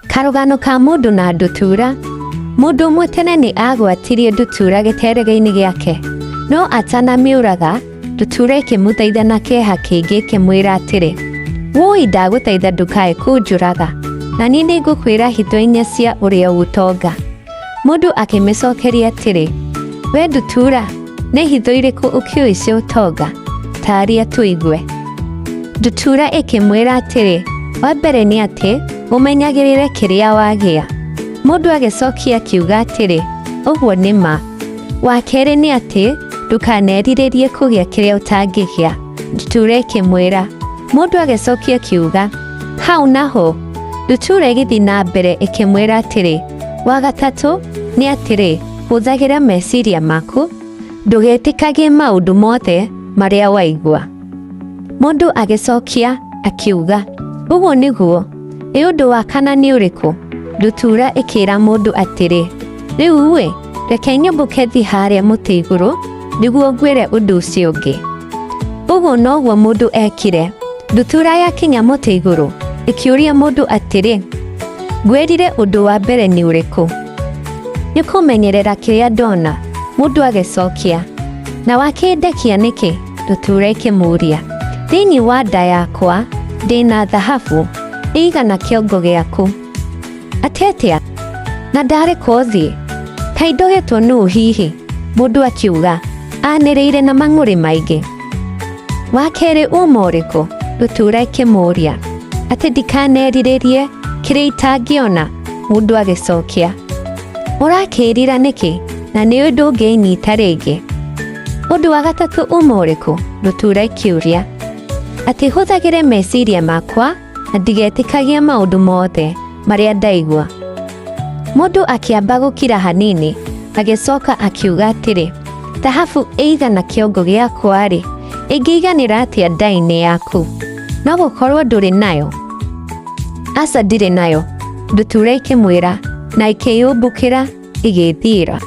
Karúgano ka Múndú na Ndutura. Múndú ũmwe tene nĩ agwatirie Ndutura gĩterege-inĩ gĩake, no atanamiũraga, Ndutura ĩkĩmũthaitha na kĩeha kĩingĩ ĩkĩmwĩra atĩrĩ, "Woi, ndagũthaitha ndũkae kũnjũraga, na niĩ nĩngũkwĩra hitho inya cia ũrĩa ũtonga." Múndú akĩmĩcokeria atĩrĩ, "We Ndutura, nĩ hitho irĩkũ ũkĩũĩ cia ũtonga? Taria tũigue." Ndutura ĩkĩmwĩra atĩrĩ, "Wa mbere nĩ atĩ ũmenyagĩrĩre kĩrĩa wagĩa." Múndú agĩcokia akiuga atĩrĩ, "Ũguo nĩ ma." Wa kerĩ nĩ atĩ ndũkanerirĩrie kũgĩa kĩrĩa ũtangĩgĩa. Ndutura ĩkĩmwĩra. Múndú agĩcokia akiuga, "Hau naho." Ndutura ĩgĩthiĩ na mbere ĩkĩmwĩra atĩrĩ, "Wa gatatũ nĩ atĩrĩ, hũthagĩra meciria maku, ndũgetĩkagie maũndũ mothe marĩa waigua." Múndú agĩcokia akiuga, "Ũguo nĩguo, ĩ ũndũ wa kana nĩ ũrĩkũ?" Ndutura ĩkĩra Múndú atĩrĩ, "Rĩu we, reke nyambũke thiĩ harĩa mũtĩ igũrũ nĩguo ngwĩre ũndũ ũcio ũngĩ." Ũguo noguo Múndú ekire. Ndutura yakinya mũtĩ igũrũ ĩkĩũria Múndú atĩrĩ, "Ngwĩrire ũndũ wa mbere nĩ ũrĩkũ?" "Nĩ kũmenyerera kĩrĩa ndona." Múndú agĩcokia. "Na wakĩndekia nĩkĩ?" Ndutura ĩkĩmũria. "Thĩinĩ wa nda yakwa ndĩna thahabu ĩigana kĩongo gĩaku." "Atĩatĩa? Na ndarĩkwo thiĩ? Kaĩ ndogetwo nũũ hihi?" Múndú akiuga, anĩrĩire na mang'ũrĩ maingĩ. "Wa kerĩ uma ũrĩkũ?" Ndutura ĩkĩmũria. "Atĩ ndikanerirĩrie kĩrĩa itangĩona." Múndú agĩcokia. "Ũrakĩrira nĩkĩ na nĩ ũndũ ũngĩnyita rĩngĩ?" "Ũndũ wa gatatũ uma ũrĩkũ?" Ndutura ĩkĩũria. "Atĩ hũthagĩre meciria makwa na ndigetĩkagie maũndũ mothe marĩa ndaigua." Múndú akĩamba gũkira hanini, agĩcoka akiuga atĩrĩ, "Thahabu ĩigana kĩongo gĩakwa-rĩ, ĩngĩiganĩra atĩa nda-inĩ yaku? No gũkorwo ndũrĩ nayo?" "Aca ndirĩ nayo." Ndutura ĩkĩmwĩra na ĩkĩyũmbũkĩra ĩgĩthiĩra.